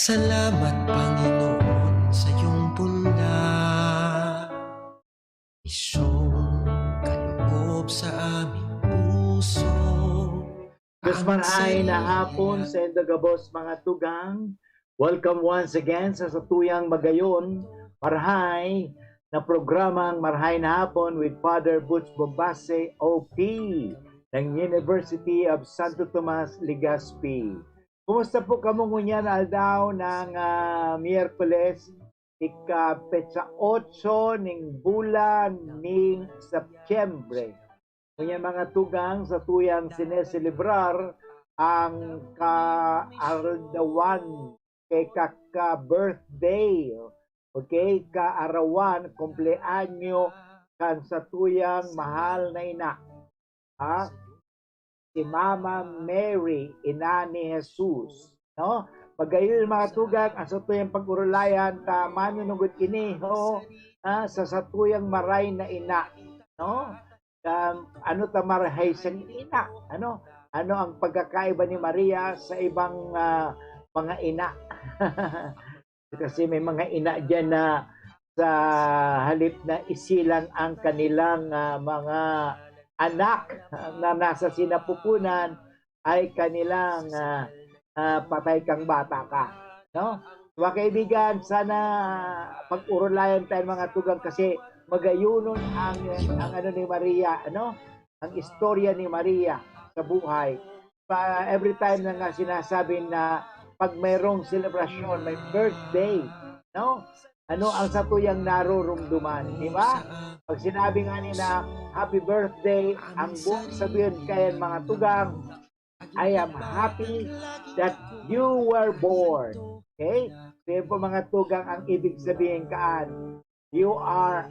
Salamat Panginoon sa iyong pula, isong kaloob sa aming puso. Diyos marahay na hapon sa Indagabos mga tugang. Welcome once again sa Satuyang Magayon, Marahay, na programang Marahay na Hapon with Father Butch Bombase, OP, ng University of Santo Tomas, Legazpi. Kumusta po kamo ngunyan aldaw ng Miyerkules, petsa 8 ng bulan ng Setyembre. Ngunyan mga tugang sa tuyang sineselebrar ang kaarawan kay kaka-birthday. Okay, kaarawan, kumpleanyo kan sa tuyang mahal na ina. Si Mama Mary, ina ni Jesus. No? Pagayon mga tugang, ang satuyang pag-urulayan, manunugod kini sa satuyang maray na ina. No? Ano marahay sa ina? Ano ang pagkakaiba ni Maria sa ibang mga ina? Kasi may mga ina dyan na sa halip na isilang ang kanilang mga anak na nasa sinapupunan ay kanilang patay kang bata ka. No? Mga kaibigan, sana pag-urulayan tayo mga tugang kasi magayunon ang ano ni Maria, ang istorya ni Maria sa buhay. Every time na nga sinasabi na pag mayroong celebration, may birthday, no? Ano ang satuyang narurumduman, di ba? Pag sinabi nga nila, happy birthday, ang buong sabihin kayan mga tugang, I am happy that you were born. Okay? Kaya po mga tugang ang ibig sabihin kaan, you are,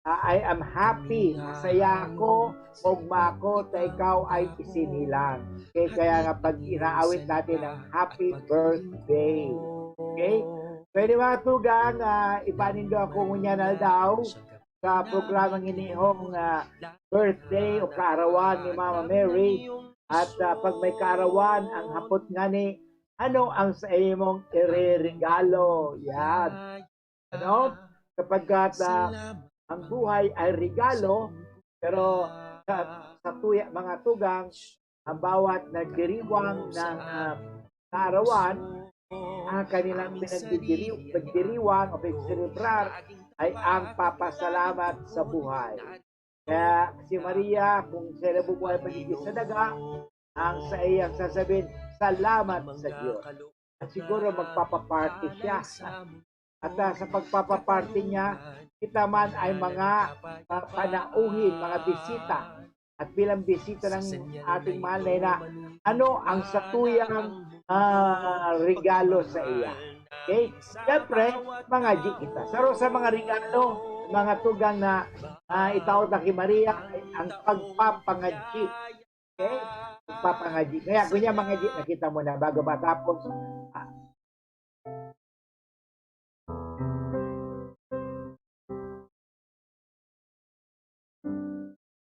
I am happy, masaya ako, ugma ko, ta ikaw ay isinilang. Okay? Kaya nga pag inaawit natin ang happy birthday. Okay? Pwede mga tugang, ipanindo ako ngunyan na daw sa programang inihong birthday o kaarawan ni Mama Mary. At pag may kaarawan, ang hapot nga ni, ano ang sa imong ireregalo? Yan. Ano? Kapag ang buhay ay regalo, pero sa mga tugang, ang bawat nagdiriwang ng kaarawan, ang kanilang pinagdiriwang o pinagselebrar ay ang papasalamat sa buhay. Kaya si Maria, kung sila bubuhay pagiging sa daga, ang sa iyang sasabihin, salamat sa Diyos. At siguro magpapaparty siya. At sa pagpapaparty niya, kita man ay mga panauhin, mga bisita. At bilang bisita ng ating mahal na ina, ano ang satuyang regalo sa iya? Okay? Siyempre, mga G kita. Saro sa mga regalo, mga tugang na itawag na kay Maria ay ang pagpapangadji. Okay? Pagpapangadji. Kaya kunya mga G, nakita mo na bago matapos.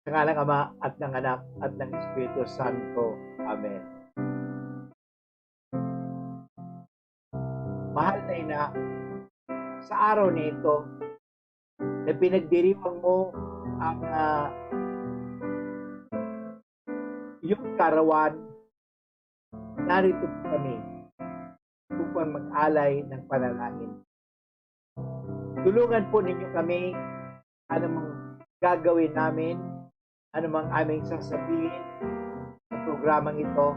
Sa ngalang Ama at ng Anak at ng Espiritu Santo. Amen. Mahal na ina, sa araw nito, na pinagdiriwang mo ang yung karawan, narito kami upang mag-alay ng panalangin. Tulungan po ninyo kami anumang gagawin namin, anumang aming sasabihin sa programang ito,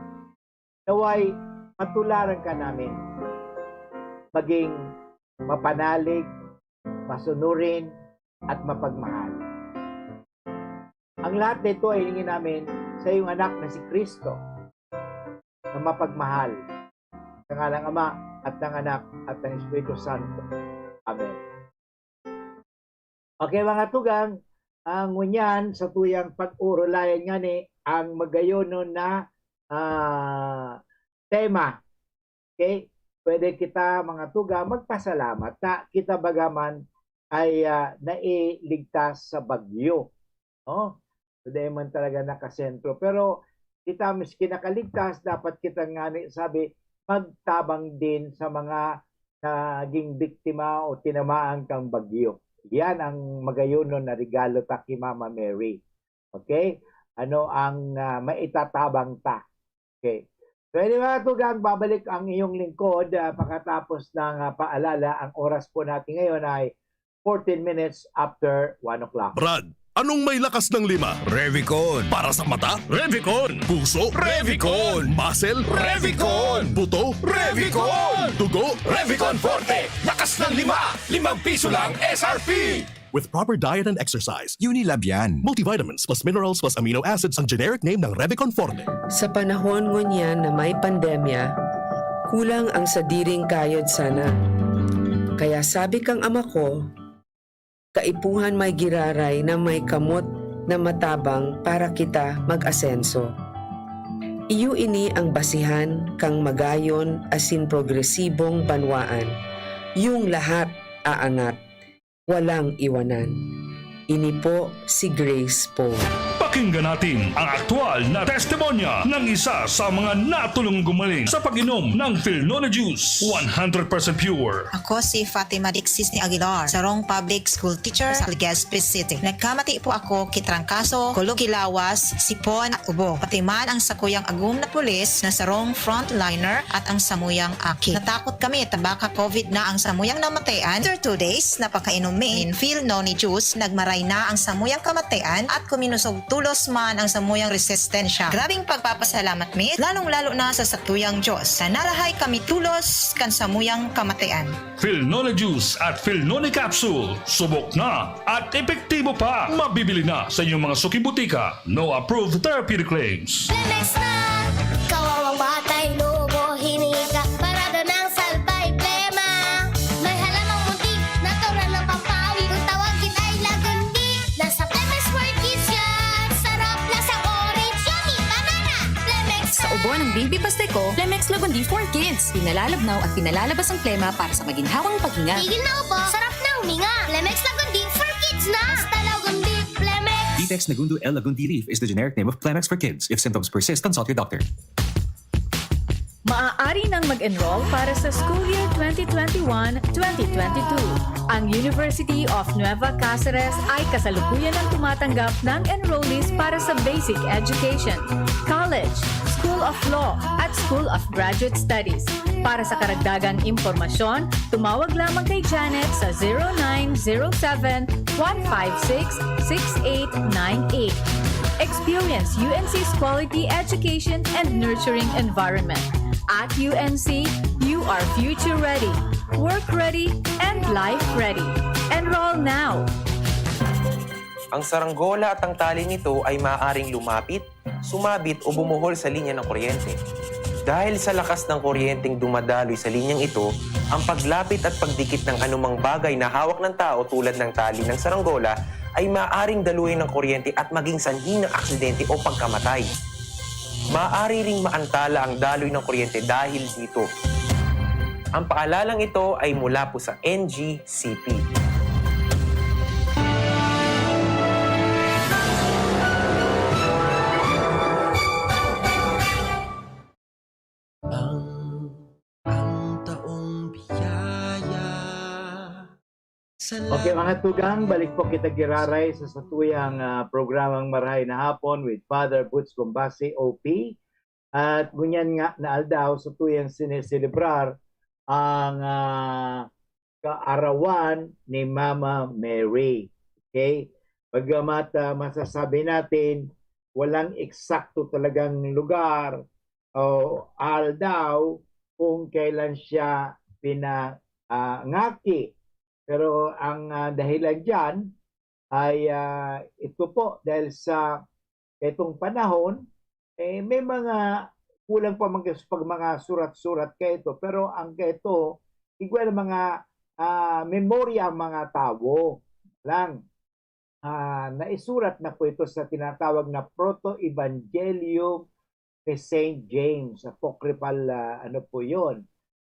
naway matularan ka namin, maging mapanalig, masunurin, at mapagmahal. Ang lahat nito ay hingin namin sa iyong anak na si Kristo na mapagmahal sa ngalang Ama at ng Anak at ng Espiritu Santo. Amen. Okay mga tugang, ang ngunyan sa tuyang pag-urulayan nga ni ang magayonon na tema. Okay? Pwede kita mga tugang magpasalamat na kita bagaman ay nailigtas sa bagyo. No? Hindi man talaga nakasentro. Pero kita miski nakaligtas, dapat kita nga sabi, magtabang din sa mga naging biktima o tinamaan kang bagyo. Yan ang magayon na regalo ta kay Mama Mary. Okay? Ano ang maitatabang ta. Okay. So mga tugang, babalik ang iyong lingkod pagkatapos ng paalala. Ang oras po natin ngayon ay 14 minutes after 1 o'clock. Brad, anong may lakas ng 5? Revicon. Para sa mata? Revicon. Puso? Revicon. Muscle? Revicon. Buto? Revicon. Dugo? Revicon Forte. Lakas ng 5. 5 piso lang SRP. With proper diet and exercise, Unilab yan. multivitamins plus minerals plus amino acids ang generic name ng Revicon Forte. Sa panahon ngunyan na may pandemya, kulang ang sadiring kayod sana. Kaya sabi kang ama ko, kaipuhan may giraray na may kamot na matabang para kita mag-asenso. Iyo ini ang basihan kang magayon asin progresibong banwaan. Yung lahat aangat, walang iwanan. Ini po si Grace po. Pakinggan natin ang aktual na testimonya ng isa sa mga natulong gumaling sa pag-inom ng Philnona Juice. 100% pure. Ako si Fatima Dixis ni Aguilar, sarong public school teacher sa Legazpi City. Nagkamati po ako kitrangkaso, kulugilawas, sipon at ubo. Pati man ang sakuyang agum na pulis na sarong frontliner at ang samuyang aki. Natakot kami tabaka COVID na ang samuyang namatayan. After 2 days, napakainom min Philnona Juice, nagmaray na ang samuyang kamatayan at kuminusog tulos man ang samuyang resistensya. Grabing pagpapasalamat mi, lalong-lalo na sa satuyang Diyos. Na narahay kami tulos kan samuyang kamatayan. Philnona Juice at Philnona Capsule. Subok na at epektibo pa. Mabibili na sa inyong mga suki-butika. No approved therapeutic claims. Lemex na! Kawawang batay, lobo, hinika, parada ng salbay, plema. May halamang muntik, natural ng pampawi, kung tawagin ay lagundi. Nasa Lemex for Kids yan, sarap lasang orange, yummy, banana. Lemex Sa ubo ng baby pasteko, Plemex Lagundi for Kids. Pinalalabnaw at pinalalabas ang plema para sa maginhawang paghinga. tigil na upo, sarap na huminga. Lemex Lagundi for Kids na! Basta Lagundi, Lemex. Detex Nagundu L. Lagundi Leaf is the generic name of Plemex for kids. If symptoms persist, consult your doctor. Maaari nang mag-enroll para sa school year 2021-2022. Ang University of Nueva Cáceres ay kasalukuyan ang tumatanggap ng enrollees para sa basic education, college, School of Law, at School of Graduate Studies. Para sa karagdagang impormasyon, tumawag lamang kay Janet sa 0907-156-6898. Experience UNC's quality education and nurturing environment. At UNC, you are future ready, work ready, and life ready. Enroll now! Ang saranggola at ang tali nito ay maaaring lumapit, sumabit o bumuhol sa linya ng kuryente. Dahil sa lakas ng kuryenteng dumadaloy sa linyang ito, ang paglapit at pagdikit ng anumang bagay na hawak ng tao tulad ng tali ng saranggola ay maaaring daluyin ng kuryente at maging sanhi ng aksidente o pagkamatay. Maaari ring maantala ang daloy ng kuryente dahil dito. Ang paalalang ito ay mula po sa NGCP. Ang taong biyaya. Okay mga tugang, balik po kita giraray sa satuyang programang Marahay na Hapon with Father Butch Gombasi, OP. At ngunyan nga na aldaw sa tuyang sineselebrar ang kaarawan ni Mama Mary. Okay? Bagamat masasabi natin, walang eksakto talagang lugar o aldaw kung kailan siya pinangaki. Pero ang dahilan dyan ay ito po dahil sa itong panahon, may mga kulang pa mga surat-surat kayo ito. Pero ang ito, igual mga memorya ang mga tao lang. Naisurat na po ito sa tinatawag na Proto-Evangelium ni St. James. Apocryphal ano po yun.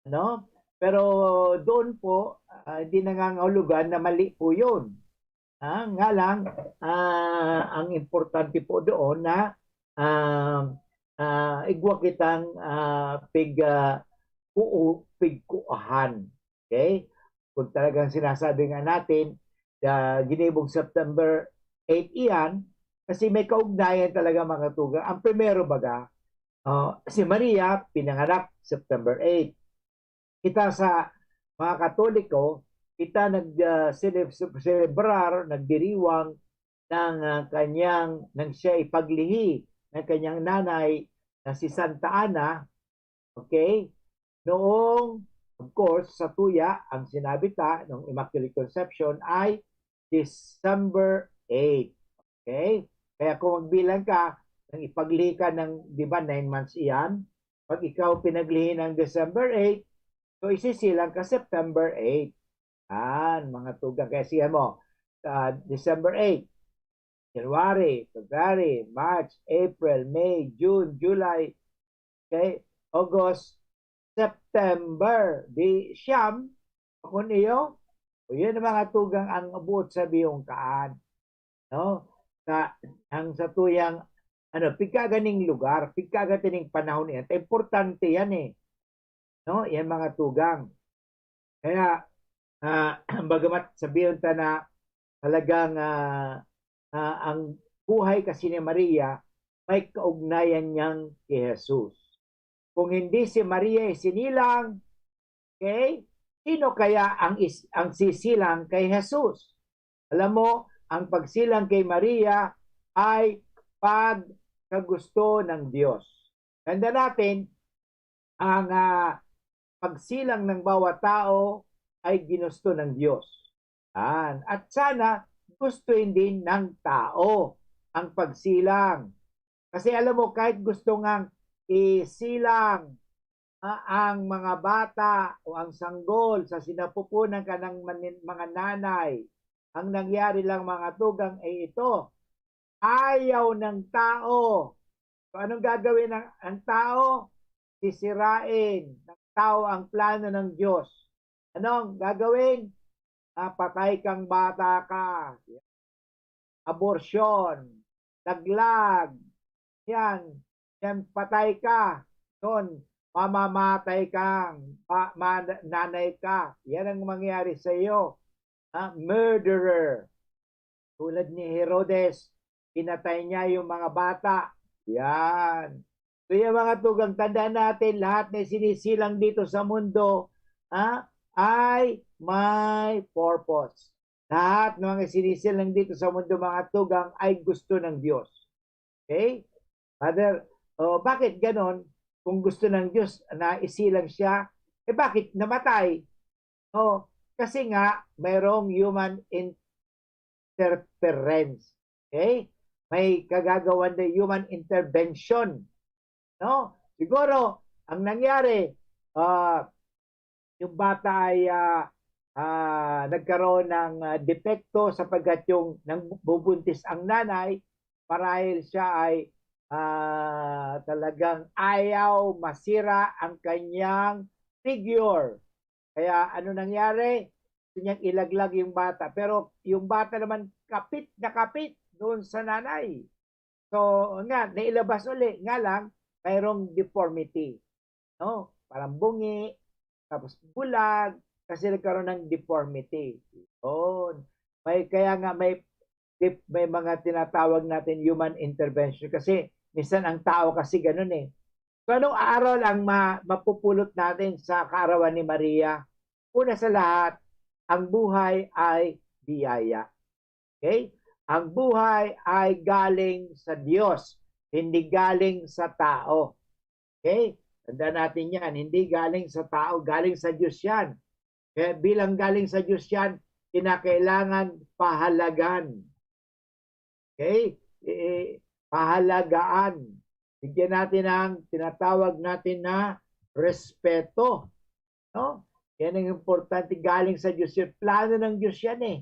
No? Pero doon po, hindi nangangahulugan na mali po yun. Nga lang, ang importante po doon na igwa kitang pigkuahan. Okay? Kung talagang sinasabi nga natin, ginibong September 8 iyan, kasi may kaugnayan talaga mga tugang. Ang primero baga, si Maria, pinanganak September 8. Kita sa mga Katoliko, kita nag-celebrar, nagdiriwang ng nang siya ipaglihi ng kanyang nanay na si Santa Ana, okay? Noong, of course, sa tuya, ang sinabita ng Immaculate Conception ay December 8. Okay? Kaya kung magbilang ka, nang ipaglihi ka ng, di ba, 9 months iyan, pag ikaw pinaglihi ng December 8, so isisilang ka September 8. Mga tugang. Kaya siya mo, December 8, January, February, March, April, May, June, July, okay, August, September. Di siyam, kung iyo, o yun ang mga tugang ang abot sa biyongkaan. No? Ang sa tuyang, pigkaganing lugar, pigkaganing panahon yan. Importante yan eh. No? Yan mga tugang. Kaya, bagamat sabihin ta na talagang ang buhay kasi ni Maria may kaugnayan niyang kay Jesus. Kung hindi si Maria sinilang, okay, sino kaya ang sisilang kay Jesus? Alam mo, ang pagsilang kay Maria ay pagkagusto ng Diyos. Tanda natin, ang pagsilang ng bawat tao ay ginusto ng Diyos. At sana gustuin din ng tao ang pagsilang. Kasi alam mo, kahit gusto ngang isilang ang mga bata o ang sanggol sa sinapupunan ka ng mga nanay, ang nangyari lang mga tugang ay ito, ayaw ng tao. So anong gagawin ng tao? Sisirain ng tao ang plano ng Diyos. Anong gagawin? Patay kang bata ka. Abortion. Laglag. Yan, patay ka. Doon, mamamatay kang, nanay ka. Yan ang mangyari sa iyo. Murderer. Tulad ni Herodes, pinatay niya yung mga bata. Yan. So yung mga tugang, tandaan natin, lahat na sinisilang dito sa mundo, ay may purpose. Lahat ng mga sinisilang dito sa mundo, mga tugang, ay gusto ng Diyos. Okay? Father, bakit ganon? Kung gusto ng Diyos na isilang siya, bakit namatay? Kasi nga, mayroong human interference. Okay? May kagagawan na human intervention. No? Siguro, ang nangyari, yung bata ay nagkaroon ng depekto sapagkat yung nang bubuntis ang nanay, marahil siya ay talagang ayaw masira ang kanyang figure. Kaya ano nangyari? Gusto niyang ilaglag yung bata. Pero yung bata naman kapit na kapit doon sa nanay. So nga, nailabas uli. Nga lang, mayroong deformity. No? Parang bungi, tapos bulag, kasi nagkaroon ng deformity. Kaya nga may mga tinatawag natin human intervention kasi minsan ang tao kasi ganun eh. So anong aral ang mapupulot natin sa kaarawan ni Maria? Una sa lahat, ang buhay ay biyaya. Okay? Ang buhay ay galing sa Diyos, hindi galing sa tao. Okay? Tandaan natin yan, hindi galing sa tao, galing sa Diyos yan. Kaya bilang galing sa Diyos yan, kinakailangan pahalagan. Okay? Pahalagaan. Bigyan natin ang tinatawag natin na respeto. No? Yan ang importante, galing sa Diyos. Yung plano ng Diyos yan eh.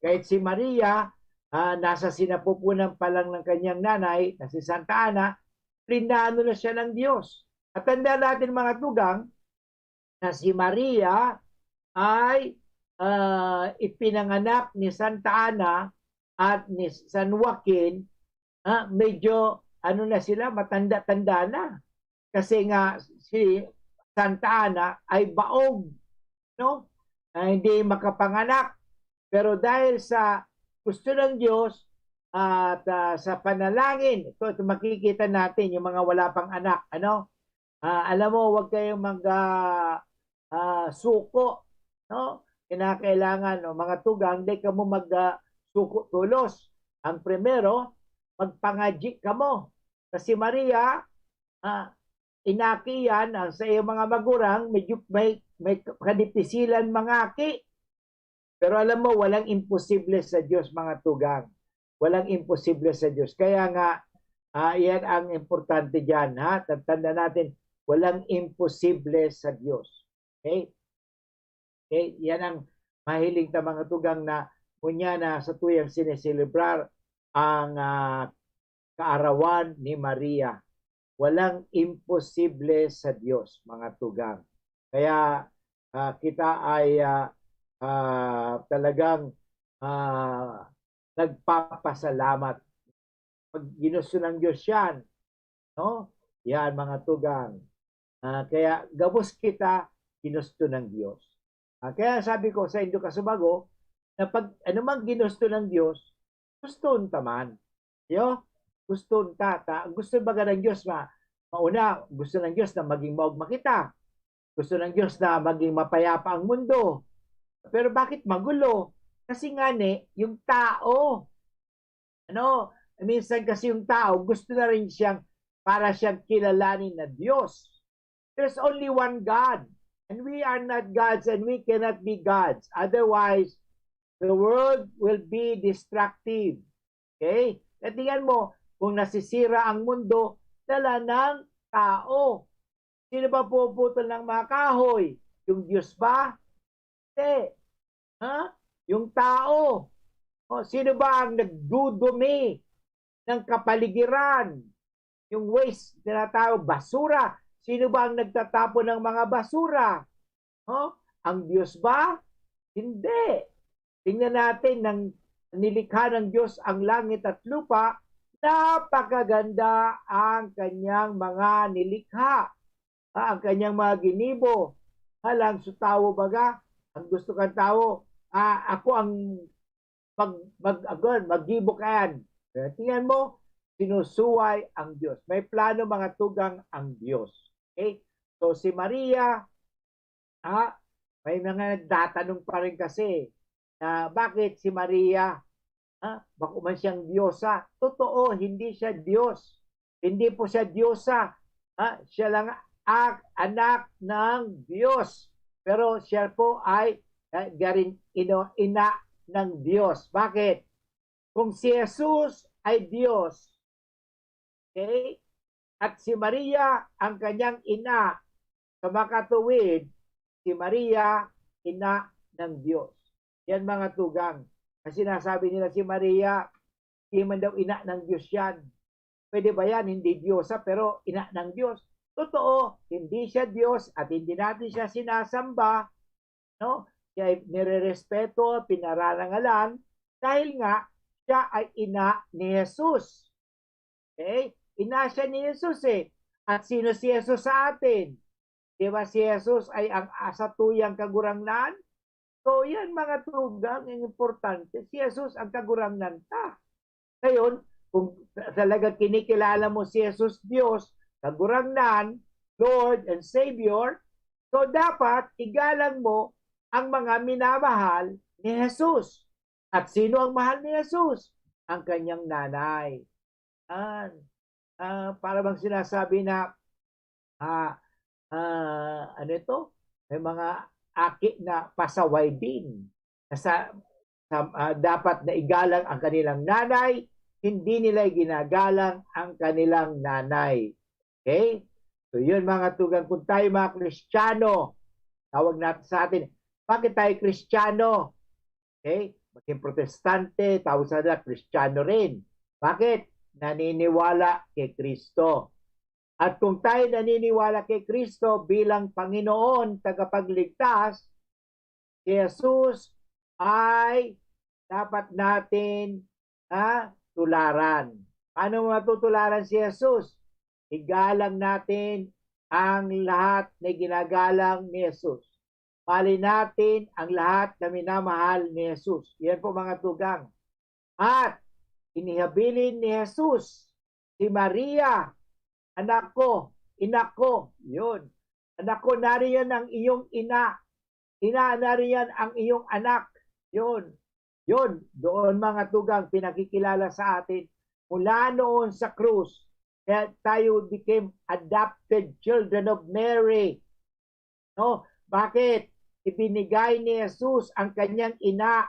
Kahit si Maria, nasa sinapupunan pa lang ng kanyang nanay, na si Santa Ana, plinano na siya ng Diyos. At tandaan natin mga tugang, na si Maria ay ipinanganak ni Santa Ana at ni San Joaquin, medyo na sila, matanda-tanda na. Kasi nga si Santa Ana ay baog. no? Na hindi makapanganak. Pero dahil sa gusto ng Diyos at sa panalangin, ito makikita natin yung mga wala pang anak, ano? Alam mo, huwag kayong suko, no? Kinakailangan, no, mga tugang, hindi ka mo suko tulos. Ang primero, magpangaji ka mo. Kasi Maria, inaki yan sa iyong mga magurang, medyo may kadipisilan mangaki. Pero alam mo, walang imposible sa Diyos, mga tugang. Walang imposible sa Diyos. Kaya nga, yan ang importante dyan. Tanda natin, walang imposible sa Diyos. Okay? Okay? Yan ang mahiling ta mga tugang na kunya na sa tuyang sineselebrar ang kaarawan ni Maria. Walang imposible sa Diyos, mga tugang. Kaya kita ay talagang nagpapasalamat. Pag ginusto ng Diyos yan, no? Yan, mga tugang. Kaya gabos kita, ginusto ng Diyos. Kaya sabi ko sa Indo Kasubago, na pag anumang ginusto ng Diyos, gusto taman. Gusto gusto baga ng Diyos mauna, gusto ng Diyos na maging maugma kita. Gusto ng Diyos na maging mapayapa ang mundo. Pero bakit magulo? Kasi nga yung tao, minsan kasi yung tao, gusto na rin para siyang kilalanin na Diyos. There's only one God. And we are not gods and we cannot be gods. Otherwise, the world will be destructive. Okay? At tingnan mo, kung nasisira ang mundo, dala ng tao. Sino ba puputol ng mga kahoy? Yung Diyos ba? Hindi. Yung tao. Sino ba ang nagdudumi ng kapaligiran? Yung waste, tinatawag basura. Sino ba ang nagtatapon ng mga basura? Ang Diyos ba? Hindi. Tingnan natin, nang nilikha ng Diyos ang langit at lupa, napakaganda ang kanyang mga nilikha. Ang kanyang mga ginibo. Halang sutawo baga, ang gusto kang tao, ako ang maggibo kayan. Tingnan mo, sinusuway ang Diyos. May plano, mga tugang, ang Diyos. Okay? So si Maria, may mga nagtatanong pa rin kasi na bakit si Maria, baka man siyang Diyosa. Totoo, hindi siya Diyos. Hindi po siya Diyosa. Siya lang anak ng Diyos. Pero siya po ay ina ng Diyos. Bakit? Kung si Jesus ay Diyos, okay? At si Maria ang kanyang ina, sa makatuwid, si Maria, ina ng Diyos. Yan, mga tugang. Kasi nasabi nila si Maria, hindi man daw ina ng Diyos yan. Pwede ba yan? Hindi Diyosa, pero ina ng Diyos. Totoo, hindi siya Diyos at hindi natin siya sinasamba. No? Siya ay nirerespeto, pinararangalan, dahil nga siya ay ina ni Jesus. Okay? Ina siya ni Jesus eh. At sino si Jesus sa atin? Diba si Jesus ay ang asatuyang kagurangnan? So yan, mga tugang, ang importante. Si Jesus ang kagurangnan ta. Ngayon, kung talaga kinikilala mo si Jesus Diyos, kagurangnan, Lord and Savior, so dapat igalang mo ang mga minamahal ni Jesus. At sino ang mahal ni Jesus? Ang kanyang nanay. Para bang sinasabi na ano ito? May mga aki na pasaway din. Dapat na igalang ang kanilang nanay, hindi nila ginagalang ang kanilang nanay. Okay? So yun, mga tugang, kung tayo mga Kristiyano, tawag natin sa atin, bakit tayo Kristiyano? Okay? Maging Protestante, tawag sa nila, Kristiyano rin. Bakit? Naniniwala kay Kristo. At kung tayo naniniwala kay Kristo bilang Panginoon, tagapagligtas, si Jesus ay dapat natin tularan. Paano matutularan si Jesus? Igalang natin ang lahat na ginagalang ni Jesus. Mali natin ang lahat na minamahal ni Jesus. Yan po mga tugang. At inihabilin ni Jesus si Maria, anak ko, ina ko, yun. Anak ko, nariyan ang iyong ina. Ina, nariyan ang iyong anak. Yun. Yun. Doon mga tugang pinakikilala sa atin mula noon sa krus. Kaya tayo became adopted children of Mary. No? Bakit? Ibinigay ni Jesus ang kanyang ina.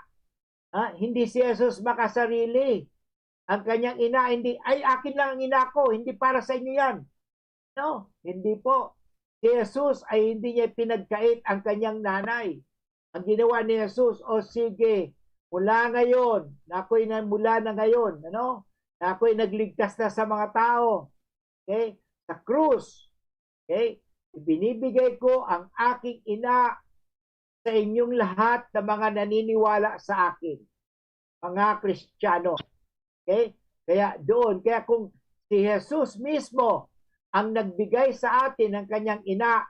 Hindi si Jesus makasarili. Ang kanyang ina, hindi, ay akin lang ang ina ko, hindi para sa inyo yan. No, hindi po. Si Jesus ay hindi niya pinagkait ang kanyang nanay. Ang ginawa ni Jesus, o sige, mula ngayon, mula na ngayon, ano? Na ako'y nagligtas na sa mga tao. Okay? Sa krus. Okay? Ibinibigay ko ang aking ina sa inyong lahat na mga naniniwala sa akin. Mga Kristiyano. Okay? Kaya doon, kaya kung si Jesus mismo ang nagbigay sa atin ng kanyang ina,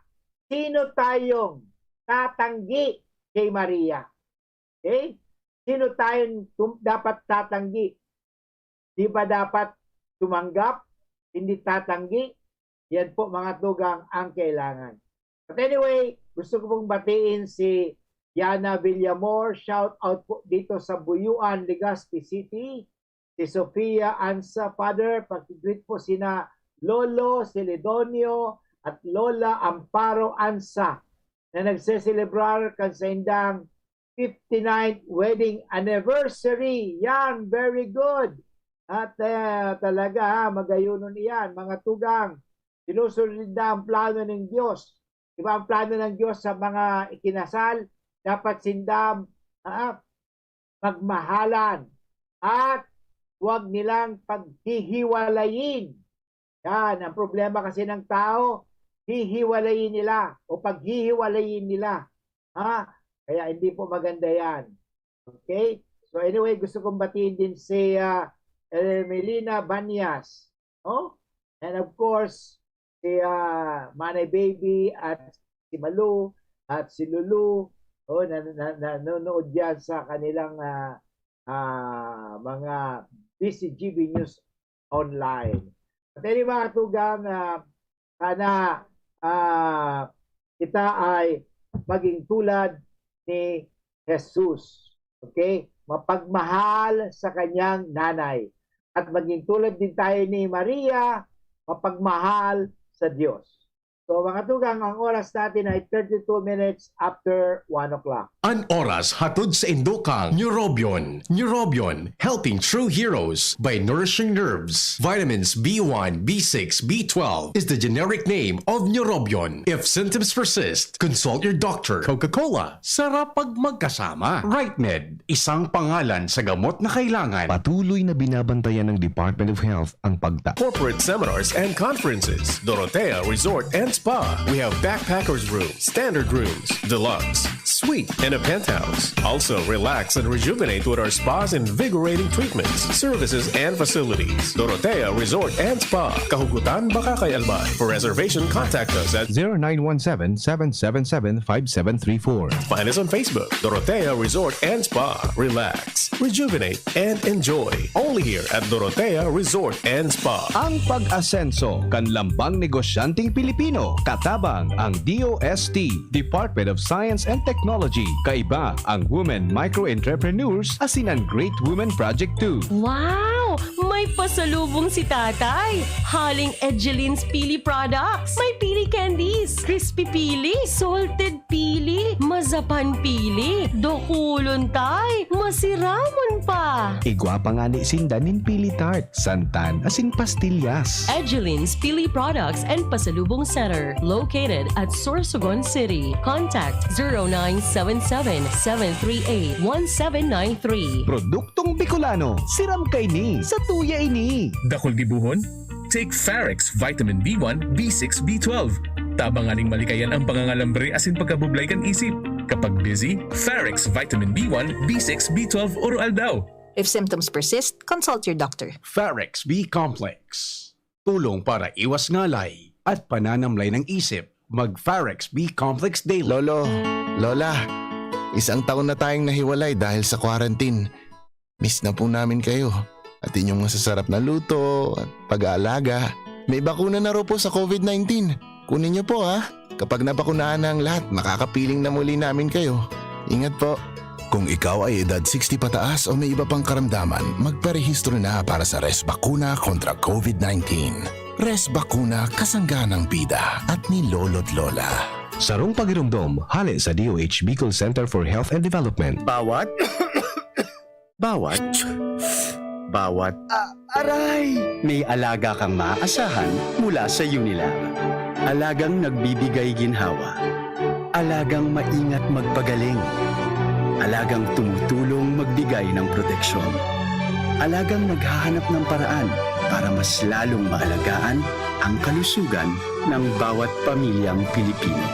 sino tayong tatanggi kay Maria? Okay? Sino tayong dapat tatanggi? Di ba dapat tumanggap? Hindi tatanggi? Yan po mga tugang ang kailangan. But anyway, gusto ko pong batiin si Yana Villamor. Shout out po dito sa Buyuan, Legazpi City. Si Sofia Ansa, Father. Pag-greet po sina Lolo Celedonio at Lola Amparo Ansa na nagse-celebrar sa indang 59th wedding anniversary. Yan, very good. At talaga, magayunon iyan, mga tugang. Sinusunod na ang plano ng Diyos. Diba ang plano ng Diyos sa mga ikinasal? Dapat sindam, magmahalan. At huwag nilang paghihiwalayin. Yan, ang problema kasi ng tao, hihiwalayin nila o paghihiwalayin nila. Kaya hindi po maganda yan. Okay? So anyway, gusto kong batiin din si Melina Banyas. Oh? And of course, si Manay Baby at si Malu at si Lulu. Oh, nanonood yan sa kanilang mga BCGB News Online. At anyway, mga tugang, sana kita ay maging tulad ni Jesus. Okay? Mapagmahal sa kanyang nanay. At maging tulad din tayo ni Maria, mapagmahal sa Diyos. So mga tugang, ang oras natin ay 32 minutes after 1 o'clock. An oras hatod sa Indokang Neurobion. Neurobion, helping true heroes by nourishing nerves. Vitamins B1, B6, B12 is the generic name of Neurobion. If symptoms persist, consult your doctor. Coca-Cola, sarap pag magkasama. RightMed, isang pangalan sa gamot na kailangan. Patuloy na binabantayan ng Department of Health ang Corporate seminars and conferences. Dorotea Resort and Spa. We have backpackers rooms, standard rooms, deluxe, suite, and a penthouse. Also, relax and rejuvenate with our spas and invigorating treatments, services, and facilities. Dorotea Resort and Spa. Kahugutan, Bakakay, Albay. For reservation, contact us at 0917-777-5734. Find us on Facebook, Dorotea Resort and Spa. Relax, rejuvenate, and enjoy. Only here at Dorotea Resort and Spa. Ang pag-asenso, kanlambang negosyanteng Pilipino, katabang ang DOST, Department of Science and Technology. Kaiba ang Women Micro-Entrepreneurs asin ang Great Women Project 2. Wow! May pasalubong si tatay! Haling Edgelin's Pili Products! May pili candies, crispy pili, salted pili, mazapan pili, dokulon tay, masiramon pa! Igwa pa nga ni Sindanin Pili Tart, santan asin pastillas. Edgelin's Pili Products and Pasalubong Center, located at Sorsogon City. Contact 0977-738-1793. Produktong Bicolano, siram kay ni, sa tuya ini. Dakol gibuhon? Take Farex Vitamin B1, B6, B12. Tabanganing malikayan ang pangangalambre asin pagkabublay kan isip. Kapag busy, Farex Vitamin B1, B6, B12 oral daw. If symptoms persist, consult your doctor. Farex B Complex. Tulong para iwas ngalay at pananamlay ng isip. Mag-Pharex B-Complex Daily. Lolo, Lola, 1 taon na tayong nahiwalay dahil sa quarantine. Miss na po namin kayo. At inyong masasarap na luto at pag-aalaga. May bakuna na raw po sa COVID-19. Kunin niyo po ha. Kapag nabakunahan na ang lahat, makakapiling na muli namin kayo. Ingat po. Kung ikaw ay edad 60 pataas o may iba pang karamdaman, magparehistro na para sa Res Bakuna kontra COVID-19. Res Bakuna, kasangga ng bida at ni Lolo't Lola. Sarong pagirumdom, hali sa DOH Bicol Center for Health and Development. Bawat aray! May alaga kang maaasahan mula sa Unilab. Alagang nagbibigay ginhawa. Alagang maingat magpagaling. Alagang tumutulong magbigay ng proteksyon. Alagang naghahanap ng paraan para mas lalong maalagaan ang kalusugan ng bawat pamilyang Pilipino.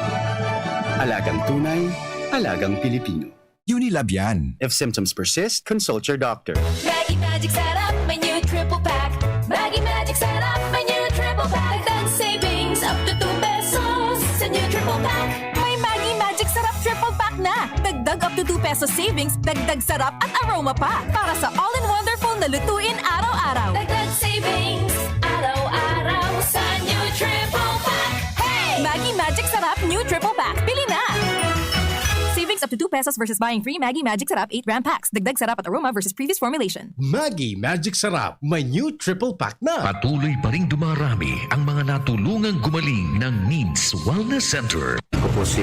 Alagang tunay, alagang Pilipino. Unilab yan. If symptoms persist, consult your doctor. Maggie Magic Sarap, my new triple pack. Maggie Magic Sarap, my new triple pack. Dagdag savings up to 2 pesos sa new triple pack. May Maggie Magic Sarap triple pack na. Dagdag up to 2 pesos savings, dagdag sarap at aroma pa. Para sa all-in-wonderful na lutuin araw-araw. Dagdag savings, araw-araw sa new triple pack. Hey! Maggie Magic Sarap new triple pack. Pili na! Savings up to 2 pesos versus buying free Maggie Magic Sarap 8-gram packs. Dagdag sarap at aroma versus previous formulation. Maggie Magic Sarap, may new triple pack na. Patuloy pa ring dumarami ang mga natulungang gumaling ng NEEDS Wellness Center. Ako po si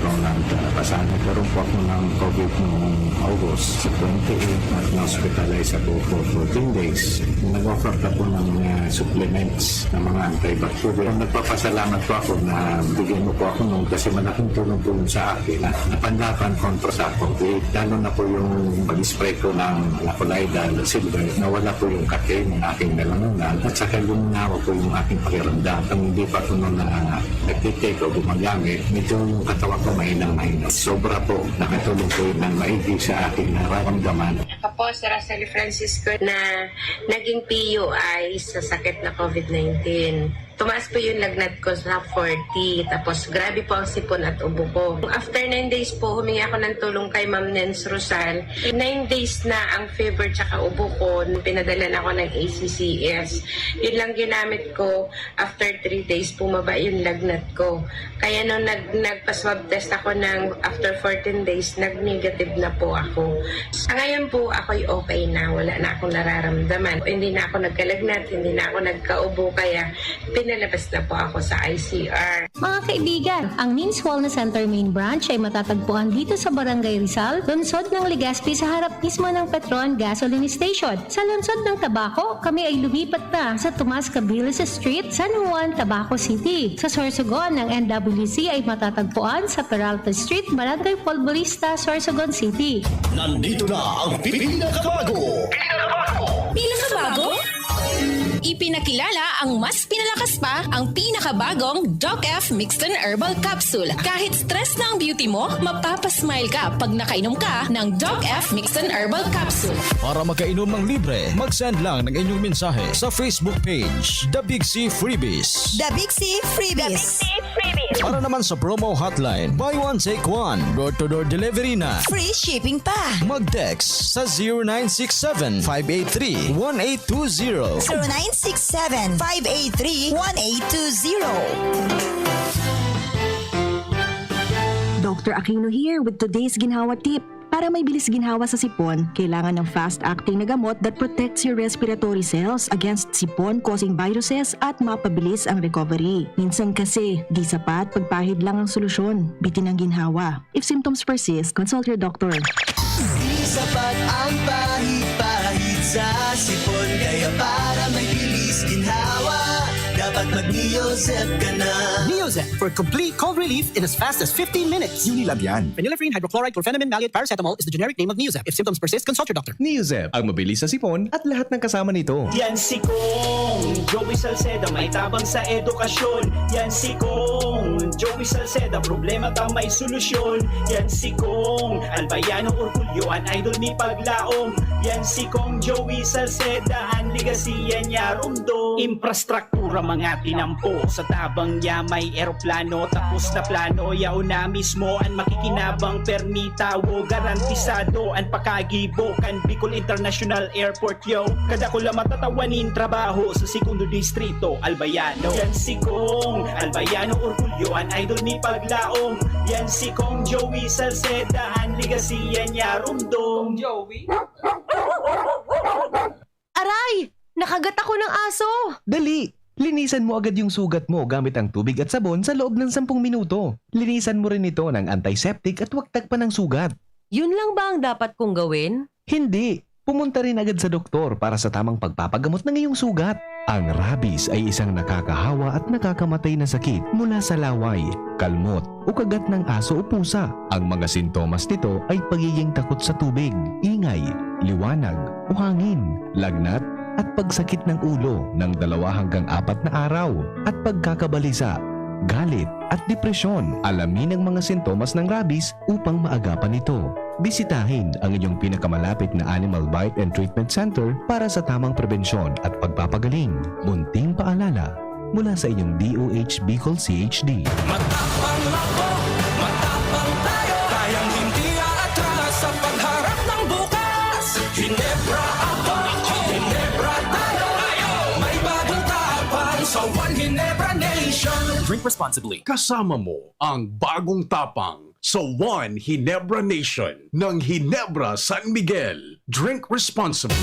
Roland Pasano. Nagkaroon po ako ng COVID noong August 28 at na-hospitalize ako for 14 days. Nag-offer na po ng supplements ng mga antibacterial. Nagpapasalamat po ako na bigyan mo po ako nung kasi malaking tulong po sa akin na panlaban kontra sa COVID. Lalo na po yung pag-spray ko ng Lacolidal Silver. Nawala po yung kake ng aking nalamunan at saka luminawa po yung aking pakiramdam. Kung hindi pa ko nung nag-take o gumagamit, medyo yung katawan ko mahinang-mahina. Sobra po, nakatulong po yun ng maigi sa aking nararamdaman. Ako po si Rosely Francisco na naging PUI sa sakit na COVID-19. Tumaas po yung lagnat ko sa 40. Tapos grabe po ang sipon at ubo ko. After 9 days po, humingi ako ng tulong kay Ma'am Nens Rosal. 9 days na ang fever tsaka ubo ko. Pinadala na ako ng ACCS. Yun lang ginamit ko. After 3 days, bumaba yung lagnat ko. Kaya nung nagpa-swab test ako ng after 14 days, nag-negative na po ako. Sa ngayon po, ako'y okay na. Wala na akong nararamdaman. Hindi na ako nagkalagnat, hindi na ako nagkaubo. Kaya pinalabas na po ako sa ICR. Mga kaibigan, ang NEEDS Wellness Center main branch ay matatagpuan dito sa Barangay Rizal, lungsod ng Legazpi sa harap mismo ng Petron Gasoline Station. Sa lungsod ng Tabaco, kami ay lumipat na sa Tomas Cabiles Street, San Juan, Tabaco City. Sa Sorsogon ng NWC ay matatagpuan sa Peralta Street, Barangay Polvorista, Sorsogon City. Nandito na ang pinakabago! Pinakabago? Ipinakilala ang mas pinalakas pa ang pinakabagong Doc F Mixed Herbal Capsule. Kahit stress na ang beauty mo, mapapasmile ka pag nakainom ka ng Doc F Mixed Herbal Capsule. Para makainom ng libre, mag-send lang ng inyong mensahe sa Facebook page, The Big C Freebies. The Big C Freebies. Para naman sa promo hotline, buy one take one, door-to-door delivery na. Free shipping pa. Mag-text sa 0967-583-1820. 0967-583-1820. Dr. Aquino here with today's ginhawa tip. Para may bilis ginhawa sa sipon, kailangan ng fast-acting na gamot that protects your respiratory cells against sipon-causing viruses at mapabilis ang recovery. Minsan kasi, di sapat pagpahid lang ang solusyon. Bitin ang ginhawa. If symptoms persist, consult your doctor. Di sapat ang pahid-pahid sa sipon, kaya para may bilis ginhawa, dapat mag-Neozep ka na. Neozep for complete cold relief in as fast as 15 minutes. Unilab yan. Phenylephrine, hydrochloride, chlorpheniramine, maleate, paracetamol is the generic name of Neozep. If symptoms persist, consult your doctor. Neozep, ang mabilis sa sipon at lahat ng kasama nito. Yan si Kong Joey Salceda, may tabang sa edukasyon. Yan si Kong Joey Salceda, problema ka may solusyon. Yan si Kong Albayano Orgulyo, an idol ni Paglaom. Yan si Kong Joey Salceda, ang ligasiya niya rumdo. Infrastruktura mura mga tinampo. Sa tabang niya may eroplano, tapos na plano yao na mismo ang makikinabang permitawo. Garantisado ang pakagibo kan Bicol International Airport yo. Kada ko lang matatawanin trabaho sa segundo distrito Albayano. Yan si Kong Albayano Orgulyo, ang idol ni Paglaong. Yan si Kong Joey Salceda, ang ligasiya niya rumdong. Joey? Aray! Nakagat ako ng aso! Dali! Linisan mo agad yung sugat mo gamit ang tubig at sabon sa loob ng 10 minuto. Linisan mo rin ito ng antiseptic at huwag takpan ng sugat. Yun lang ba ang dapat kong gawin? Hindi! Pumunta rin agad sa doktor para sa tamang pagpapagamot ng iyong sugat. Ang rabies ay isang nakakahawa at nakakamatay na sakit mula sa laway, kalmot o kagat ng aso o pusa. Ang mga sintomas nito ay pagiging takot sa tubig, ingay, liwanag o hangin, lagnat at pagsakit ng ulo ng 2 hanggang 4 na araw at pagkakabalisa, galit at depresyon. Alamin ang mga sintomas ng rabies upang maagapan ito. Bisitahin ang inyong pinakamalapit na Animal Bite and Treatment Center para sa tamang probensyon at pagpapagaling. Munting paalala mula sa inyong DOH Bicol CHD. Matapang ako, matapang tayo, kayang hindi aatras sa pagharap ng bukas. Ginebra ako, Ginebra tayo, may bagong tapang sa One Ginebra Nation. Drink responsibly. Kasama mo ang bagong tapang sa One Ginebra Nation ng Ginebra San Miguel. Drink responsibly.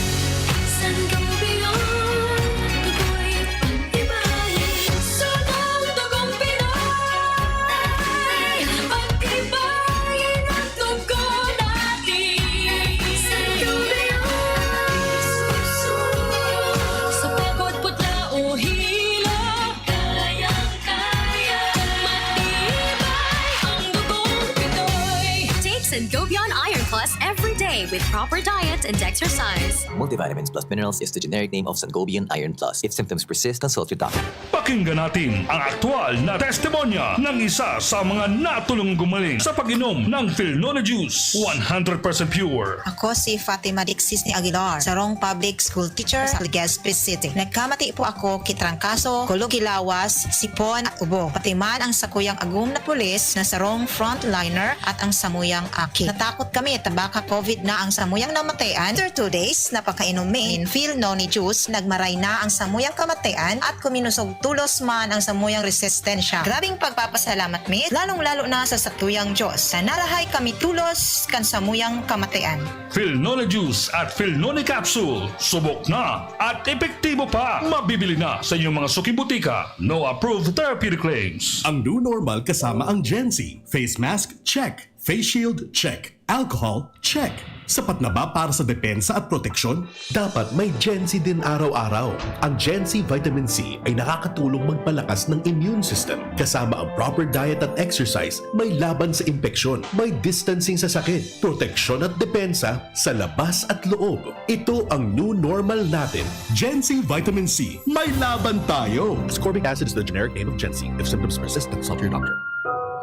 Sangobion Iron Plus every day with proper diet and exercise. Multivitamins plus minerals is the generic name of Sangobion Iron Plus. If symptoms persist, consult your doctor. Pakinggan natin ang aktual na testimonya ng isa sa mga natulong gumaling sa pag-inom ng Philnona Juice. 100% pure. Ako si Fatima Dixis ni Aguilar, sarong public school teacher sa Legazpi City. Nagkamati po ako kitrangkaso, kulugilawas, sipon at ubo. Pati man ang sakuyang agum na pulis na sarong frontliner at ang samuyang aki. Natakot kami, tabaka COVID na ang samuyang namatayan. After 2 days, napakainom min Philnona Juice, nagmaray na ang samuyang kamatayan at kuminusog tulos man ang samuyang resistensya. Grabing pagpapasalamat mi, lalong-lalo na sa sakuyang Diyos. Nalahay kami tulos kan samuyang kamatayan. Philnona Juice at Philnona Capsule. Subok na at epektibo pa. Mabibili na sa inyong mga suking butika. No approved therapeutic claims. Ang new normal kasama ang Gen-Z. Face mask, check. Face shield, check. Alcohol, check. Sapat na ba para sa depensa at proteksyon? Dapat may Gen-Z din araw-araw. Ang Gen-Z Vitamin C ay nakakatulong magpalakas ng immune system. Kasama ang proper diet at exercise, may laban sa impeksyon, may distancing sa sakit, proteksyon at depensa sa labas at loob. Ito ang new normal natin. Gen-Z Vitamin C. May laban tayo! Ascorbic acid is the generic name of Gen-Z. If symptoms persist, consult your doctor.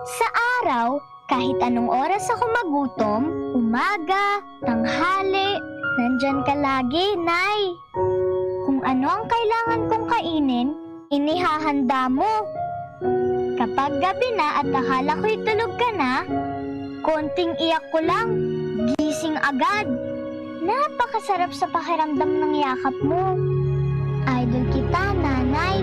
Sa araw, kahit anong oras ako magutom, umaga, tanghali, nandyan ka lagi, Nay. Kung ano ang kailangan kong kainin, inihahanda mo. Kapag gabi na at akala ko'y tulog ka na, konting iyak ko lang, gising agad. Napakasarap sa pakiramdam ng yakap mo. Idol kita, Nanay.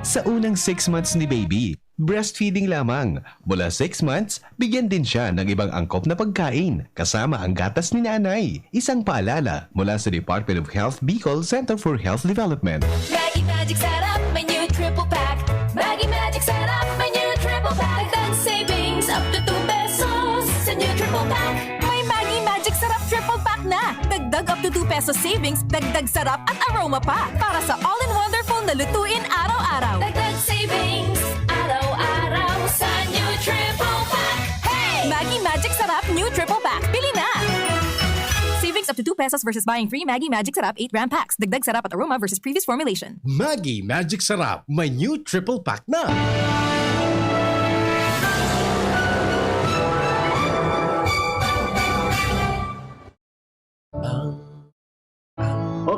Sa unang 6 months ni baby, breastfeeding lamang. Mula 6 months, bigyan din siya ng ibang angkop na pagkain, kasama ang gatas ni nanay. Isang paalala mula sa Department of Health Bicol Center for Health Development. Maggie Magic Sarap, my new triple pack. Maggie Magic Sarap, my new triple pack. Dagdag savings up to 2 pesos sa new triple pack. May Maggie Magic Sarap triple pack na. Dagdag up to 2 pesos savings, dagdag sarap at aroma pa. Para sa all-in-wonderful na lutuin araw-araw. Dagdag savings araw-araw sa new triple pack. Hey! Maggie Magic Sarap new triple pack. Pili na! Savings up to 2 pesos versus buying free Maggie Magic Sarap 8-gram packs. Dagdag sarap at aroma versus previous formulation. Maggie Magic Sarap, may new triple pack na.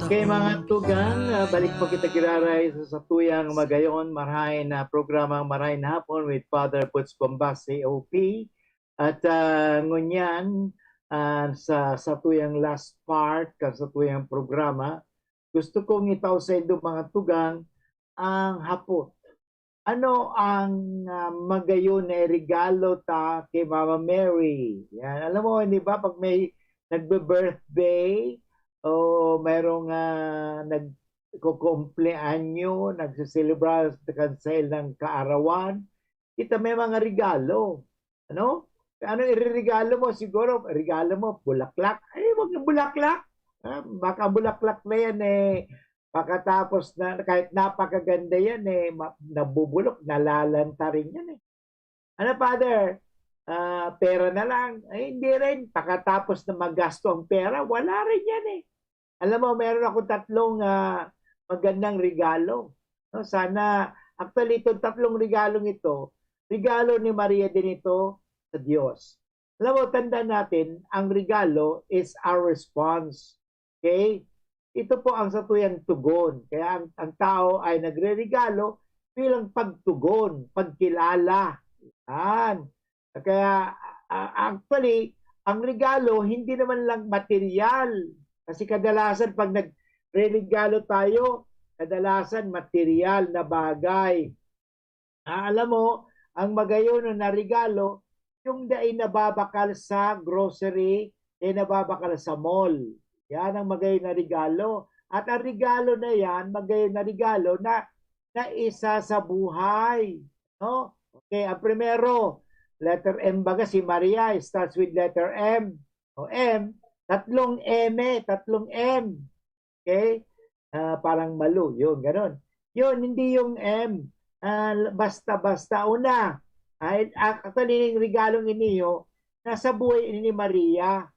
Okay mga tugang, balik po kita kiraray sa tuyang magayon marahay na programang Marahay na Hapon with Father Puts Bombas COP. At ngunyan sa tuyang last part, sa tuyang programa, gusto kong itaw sa inyo mga tugang ang hapot. Ano ang magayon na regalo ta kay Mama Mary? Yan. Alam mo, hindi ba, pag may nagbe-birthday, o mayroong nagkukumpleanyo, nagsiselebrate ng kaarawan, kita may mga regalo. Ano? Ano iririgalo mo? Siguro, regalo mo, bulaklak. Ay, wag na bulaklak. Baka bulaklak na yan pagkatapos na, kahit napakaganda yan nabubulok, nalalanta rin yan Ano, Father? Pera na lang. Ay, hindi rin. Pagkatapos na magasto ang pera, wala rin yan Alam mo, meron ako 3 magandang regalo. No, sana, actually, itong 3 regalong ito, regalo ni Maria din ito sa Diyos. Alam mo, tandaan natin, ang regalo is our response. Okay? Ito po ang satuyang tugon. Kaya ang tao ay nagre-regalo bilang pagtugon, pagkilala. Yan. Kaya, actually, ang regalo, hindi naman lang material. Kasi kadalasan pag nagre-regalo tayo, kadalasan material na bagay. Alam mo, ang magayon na regalo, yung dai nababakal sa grocery, nababakal sa mall. Yan ang magayon na regalo. At ang regalo na yan, magayon na regalo na isa sa buhay. No? Okay, ang primero, letter M baga si Maria, starts with letter M. O M, 3 M, 3 M. Okay? Parang malu, yun, ganun. Yun, hindi yung M. Basta-basta una. Actually, yung regalong iniyo, nasa buhay ni Maria.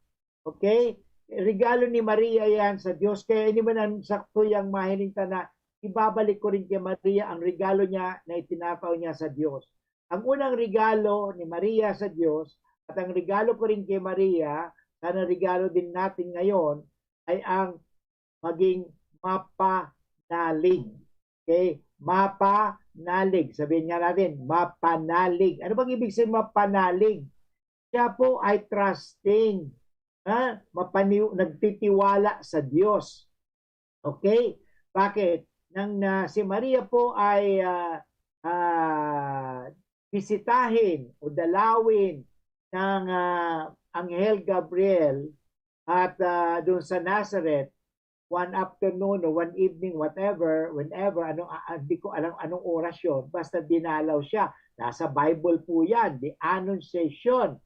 Okay? Regalo ni Maria yan sa Diyos. Kaya hindi man ang sakto yung mahiling na ibabalik ko rin kay Maria ang regalo niya na itinataw niya sa Diyos. Ang unang regalo ni Maria sa Diyos at ang regalo ko rin kay Maria, sana regalo din natin ngayon, ay ang maging mapanalig. Okay? Mapanalig. Sabihin nga natin, mapanalig. Ano bang ibig sabihin mapanalig? Siya po ay trusting. Nagtitiwala sa Diyos. Okay? Bakit? Nang si Maria po ay bisitahin o dalawin ng Anghel Gabriel at doon sa Nazareth, one afternoon o one evening, whenever, hindi ko alam anong oras yun, basta dinalaw siya. Nasa Bible po yan, the Annunciation.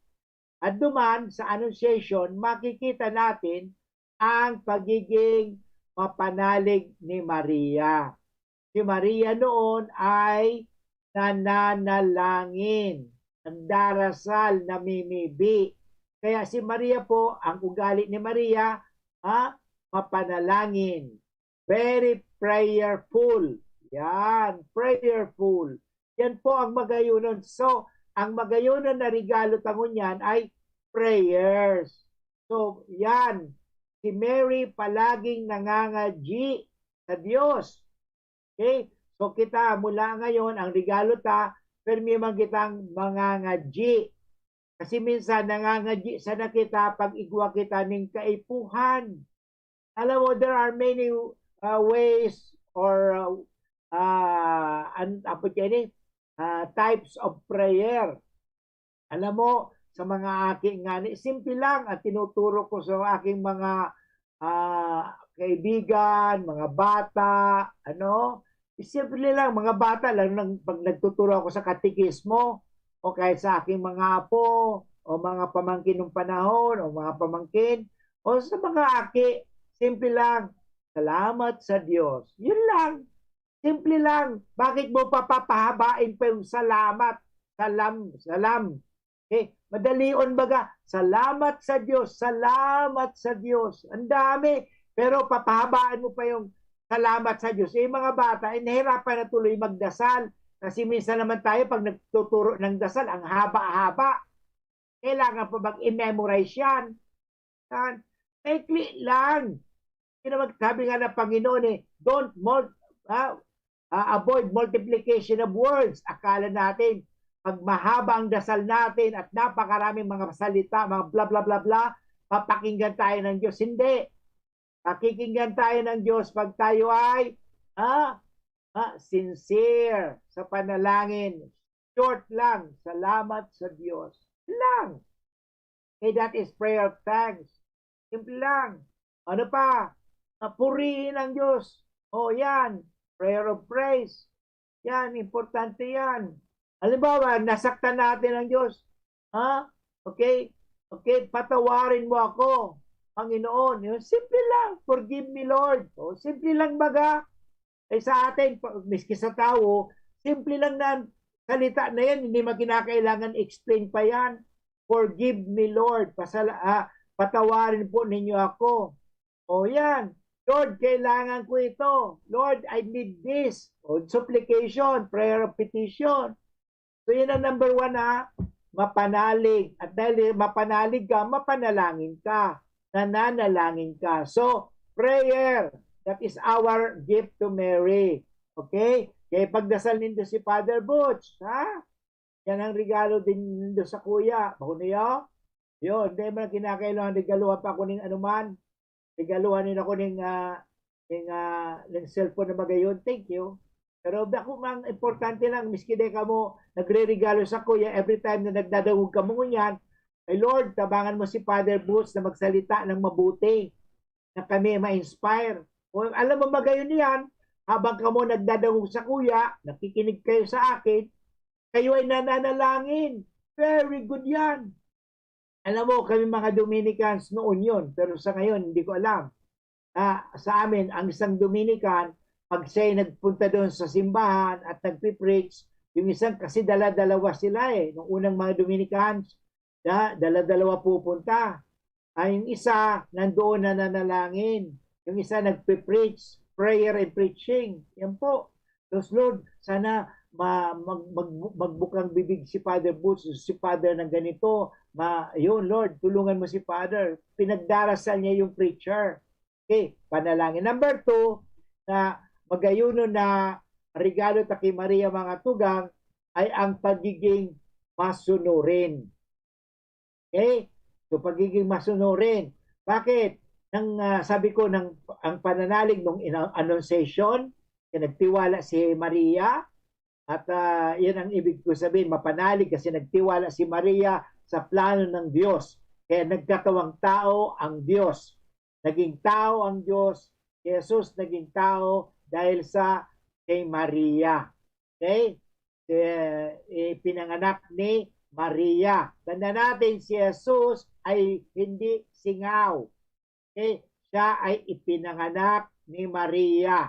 At duman sa Annunciation, makikita natin ang pagiging mapanalig ni Maria. Si Maria noon ay nananalangin, nagdarasal, namimibi. Kaya si Maria po, ang ugali ni Maria, mapanalangin. Very prayerful. Yan, prayerful. Yan po ang magayunan. So, ang magayunan na regalo tangon yan ay prayers. So, yan. Si Mary palaging nangangaji sa Diyos. Okay? So, kita mula ngayon, ang regalo ta, permi man kitang mangangaji. Kasi minsan nangangaji sana kita pag igwa kita ning kaipuhan. Alam mo, there are many ways or types of prayer. Alam mo, sa mga aking simple lang at tinuturo ko sa aking mga kaibigan, mga bata, simple lang, mga bata, lang pag nagtuturo ako sa katikismo, o kahit sa aking mga apo, o mga pamangkin ng panahon, o mga pamangkin, o sa mga aki, simple lang, salamat sa Diyos. Yun lang. Simple lang. Bakit mo papapahabain pa yung salamat? Salam. Okay? Madalion baga. Salamat sa Diyos. Salamat sa Diyos. Ang dami. Pero papahabaan mo pa yung salamat sa Diyos. Yung mga bata, nahirapan na tuloy magdasal. Kasi minsan naman tayo, pag nagtuturo ng dasal, ang haba-haba. Kailangan pa bang i-memorize yan? Maikli lang. Sabi nga ng Panginoon don't avoid multiplication of words. Akala natin, pag mahaba ang dasal natin at napakaraming mga salita, mga bla bla bla bla, papakinggan tayo ng Diyos. Hindi. Pakikinggan tayo ng Diyos pag tayo ay sincere sa panalangin. Short lang. Salamat sa Diyos. Lang. That is prayer of thanks. Simple lang. Ano pa? Purihin ang Diyos. Yan. Prayer of praise. Yan. Importante yan. Halimbawa, nasaktan natin ang Diyos. Okay? Patawarin mo ako, Panginoon. Simple lang. Forgive me, Lord. Simple lang baga. Sa atin, miski sa tao, simple lang na salita na yan. Hindi kinakailangan explain pa yan. Forgive me, Lord. Patawarin po ninyo ako. Yan. Lord, kailangan ko ito. Lord, I need this. Supplication, prayer of petition. So, yun ang number 1 mapanalig. At dahil mapanalig ka, mapanalangin ka. Nananalangin ka. So, prayer. That is our gift to Mary. Okay? Kaya pagdasal nindo si Father Butch. Yan ang regalo din nindo sa kuya. Bakit niyo? Yun, hindi mo na kinakailangan regaluhan pa ako ng anuman. Regaluhan din ako ng cellphone na magayon. Thank you. Pero ako mang importante lang, miski de ka mo nagre-regalo sa kuya every time na nagdadawog ka mo yan, ay Lord, tabangan mo si Father Butch na magsalita ng mabuti, na kami ma-inspire. Alam mo magayon yan, habang ka mo nagdadawog sa kuya, nakikinig kayo sa akin, kayo ay nananalangin. Very good yan. Alam mo, kami mga Dominicans noon yun, pero sa ngayon, hindi ko alam. Sa amin, ang isang Dominican, pag siya'y nagpunta doon sa simbahan at nagpipreach, yung isang kasi dala-dalawa sila nung unang mga Dominicans, dala-dalawa pupunta. Yung isa, nandoon na nanalangin. Yung isa nagpipreach, prayer and preaching. Yan po. Tapos Lord, sana magbukang bibig si Father Butch, si Father ng ganito. Yun Lord, tulungan mo si Father. Pinagdarasal niya yung preacher. Okay, panalangin. Number 2, na magayuno na regalo ta kay Maria mga tugang ay ang pagiging masunurin. Okay? So pagiging masunurin. Bakit? Sabi ko ang pananalig ng annunciation, nagtiwala si Maria at yan ang ibig ko sabihin, mapanalig kasi nagtiwala si Maria sa plano ng Diyos. Kaya nagkatawang tao ang Diyos. Naging tao ang Diyos. Jesus naging tao dahil sa kay Maria. Okay? Pinanganak ni Maria. Tanda natin si Jesus ay hindi singaw. Okay? Siya ay ipinanganak ni Maria.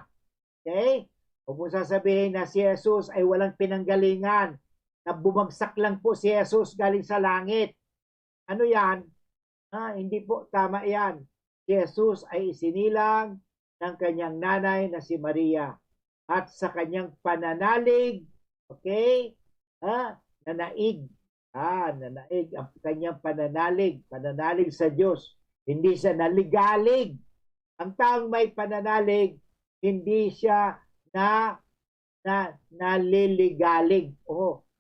Okay? Huwag mo sasabihin na si Jesus ay walang pinanggalingan. Na bumagsak lang po si Jesus galing sa langit. Ano yan? Hindi po tama yan. Si Jesus ay isinilang ng kanyang nanay na si Maria. At sa kanyang pananalig, okay? Nanaig. Nanaig ang kanyang pananalig sa Diyos. Hindi siya naligalig. Ang taong may pananalig, hindi siya naliligalig.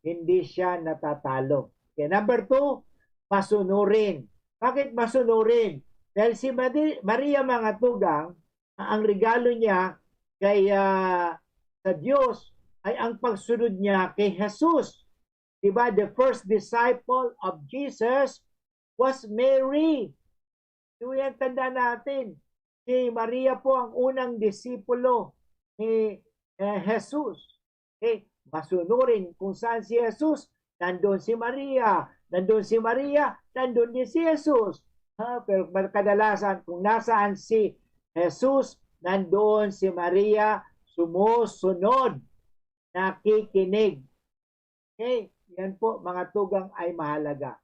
Hindi siya natatalo. Okay, number 2, masunurin. Bakit masunurin? Dahil si Maria mga tugang, ang regalo niya kay sa Diyos ay ang pagsunod niya kay Jesus. Diba? The first disciple of Jesus was Mary. So yan tanda natin. Si Maria po ang unang disipulo ni Jesus. Okay? Masunurin kung saan si Jesus, nandun si Maria. Nandun si Maria, nandun din si Jesus. Pero kadalasan, kung nasaan si Jesus, nandoon si Maria, sumusunod, nakikinig. Okay? Yan po, mga tugang ay mahalaga.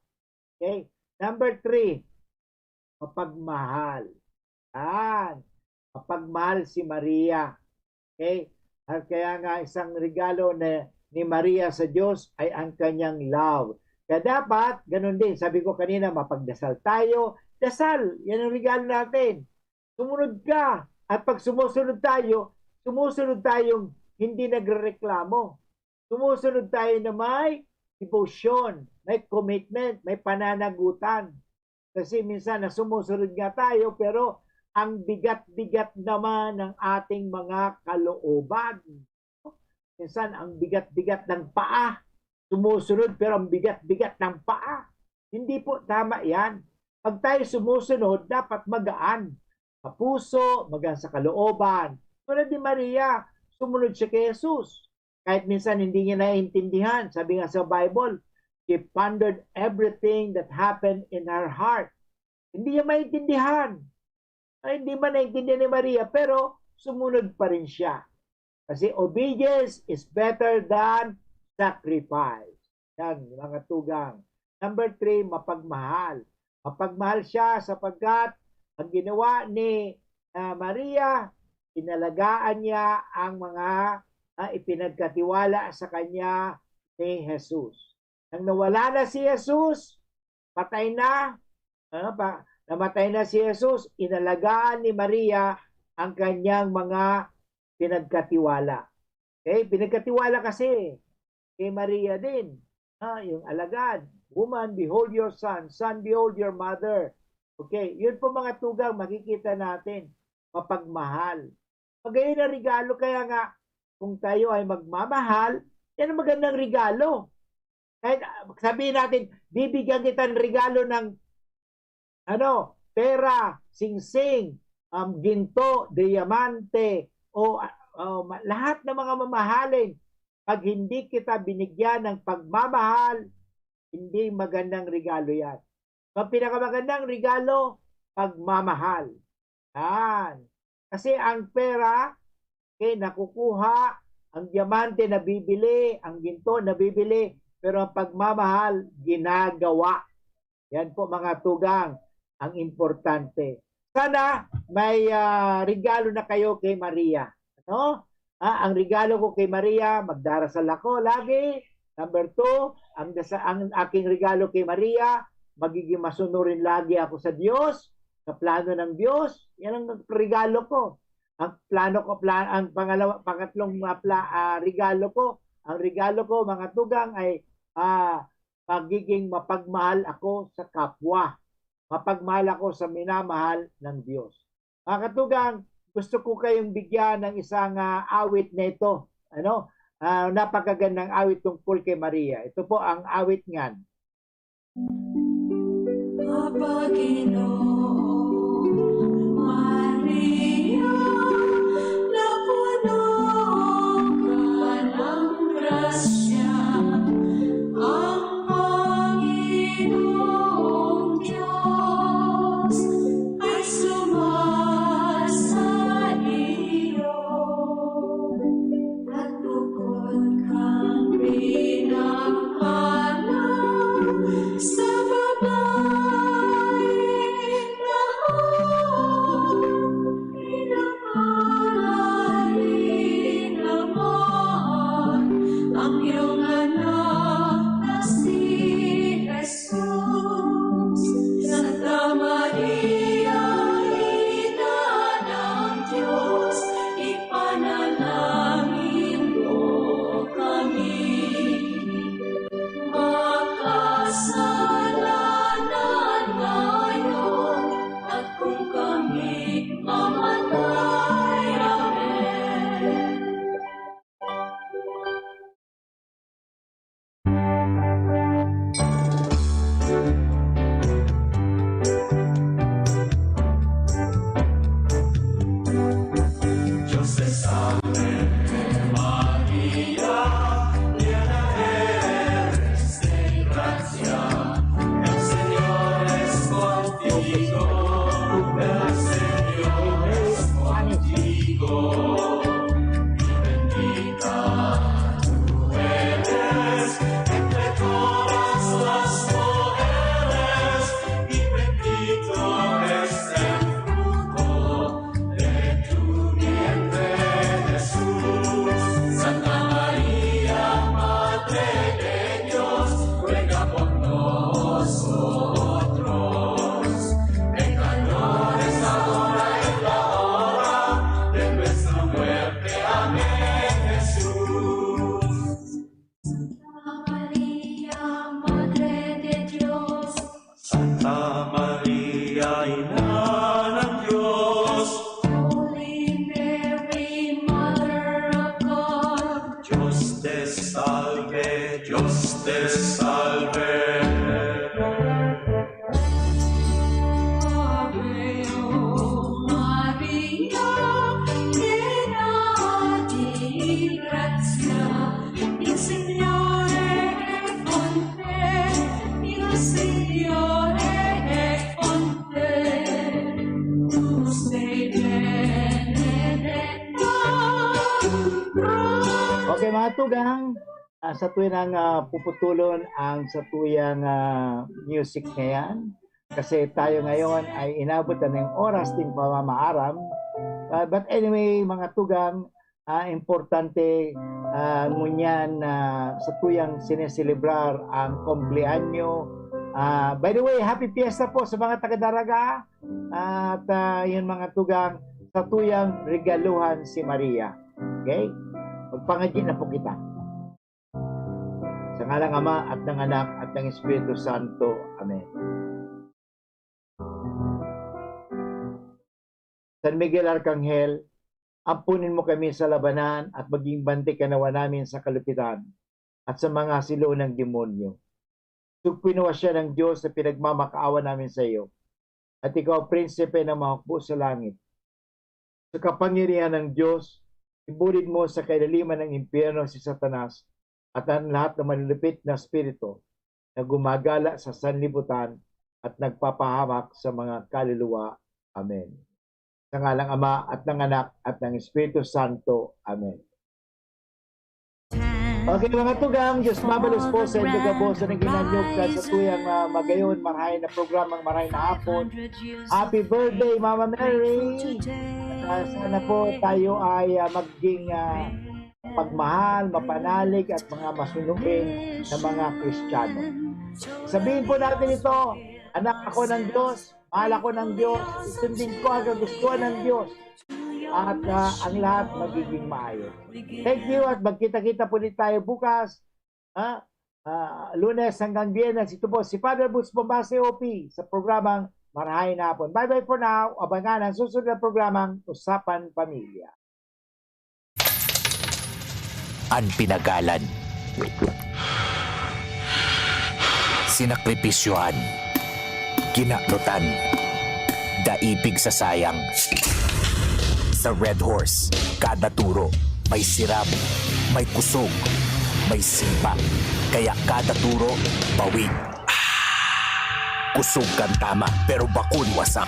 Okay? Number 3, mapagmahal. Mapagmahal si Maria. Okay? At kaya nga isang regalo ni Maria sa Diyos ay ang kanyang love. Kaya dapat, ganun din. Sabi ko kanina, mapagdasal tayo. Dasal, yan ang regalo natin. Sumunod ka. At pag sumusunod tayong hindi nagrereklamo. Sumusunod tayo na may devotion, may commitment, may pananagutan. Kasi minsan na sumusunod nga tayo pero ang bigat-bigat naman ng ating mga kalooban. Minsan ang bigat-bigat ng paa. Sumusunod pero ang bigat-bigat ng paa. Hindi po tama yan. Pag tayo sumusunod, dapat magaan. Sa puso, magaan sa kalooban. Tulad ni Maria, sumunod siya kay Jesus. Kahit minsan hindi niya naiintindihan. Sabi nga sa Bible, she pondered everything that happened in her heart. Hindi niya maintindihan. Hindi man naiintindihan ni Maria, pero sumunod pa rin siya. Kasi obedience is better than sacrifice. Yan, mga tugang. Number 3, mapagmahal. Mapagmahal siya sapagkat ang ginawa ni Maria, inalagaan niya ang mga ipinagkatiwala sa kanya ni Jesus. Nang nawala na si Jesus, namatay na si Jesus, inalagaan ni Maria ang kanyang mga pinagkatiwala. Okay? Pinagkatiwala kasi kay Maria din. Yung alagad. Woman, behold your son. Son, behold your mother. Okay, yun po mga tugang makikita natin. Mapagmahal. Magayon na regalo, kaya nga kung tayo ay magmamahal, yan ang magandang regalo. Kahit sabihin natin, bibigyan kita ng regalo ng pera, singsing, ginto, diamante, o lahat ng mga mamahalin. Pag hindi kita binigyan ng pagmamahal, hindi magandang regalo yan. Ang pinakamagandang regalo, pagmamahal. Yan. Kasi ang pera, nakukuha, ang diamante nabibili, ang ginto nabibili, pero ang pagmamahal, ginagawa. Yan po mga tugang, ang importante. Sana may regalo na kayo kay Maria. Ang regalo ko kay Maria, magdarasal ako lagi. Number 2, ang aking regalo kay Maria, magiging masunurin lagi ako sa Diyos, sa plano ng Diyos. Yan ang regalo ko. Ang pangatlong regalo ko, mga tugang, ay magiging mapagmahal ako sa kapwa. Mapagmahal ako sa minamahal ng Diyos. Mga katugang, gusto ko kayong bigyan ng isang awit na ito. Napakagandang awit tungkol kay Maria. Ito po ang awit ngan. Panginoon, Maria, napuno ka ng grasya, ang Panginoong Diyos ay sumasa iyo, at bukod kang pinagpala sa babae lahat. Okay mga tugang, sa tuwing puputulon ang sa tuyang music na yan. Kasi tayo ngayon ay inabot na ng oras din pamamaaram. But anyway, mga tugang, importante ngunyan sa tuyang sineselebrar ang kumpleanyo. By the way, happy fiesta po sa mga taga-Daraga. At yun mga tugang, sa tuyang regaluhan si Maria. Okay? Magpangadyin na po kita. Sa ngalang Ama at ng Anak at ng Espiritu Santo. Amen. San Miguel Arcangel, ampunin mo kami sa labanan at maging bante ka nawa namin sa kalupitan at sa mga silo ng demonyo. Sugpinawa siya ng Diyos na pinagmamakaawa namin sa iyo. At ikaw, prinsipe na mahukbo sa langit. Sa kapangyarihan ng Diyos, ibulid mo sa kailaliman ng impyerno si Satanas at ang lahat ng malulupit na spirito na gumagala sa sanlibutan at nagpapahamak sa mga kaluluwa. Amen. Sa ngalang Ama at ng Anak at ng Espiritu Santo. Amen. Okay mga tugang, Diyos mabalos po sa inyo gabo sa naginanyog ka sa tuyang magayon, marahay na programang marahay na hapon. Happy birthday, Mama Mary! Sana po tayo ay maging pagmahal, mapanalig at mga masunurin na mga Kristiyano. Sabihin po natin ito, anak ako ng Diyos, mahal ako ng Diyos, sundin ko ang kagustuhan ng Diyos, at ang lahat magiging maayos. Thank you at magkita-kita po ulit tayo bukas, Lunes hanggang Biyernes. Ito po si Father Boots Bombase OP sa programang Marahay na Hapon. Bye-bye for now. Abangan ang susunod na programang Usapan Pamilya. Ang pinagalan, sinakripisyohan, kinaklutan, daipig sa sayang. Sa Red Horse, kada turo, may sirap, may kusog, may sipa. Kaya kada turo, bawi. Kusog kan tama, pero bakun wasak.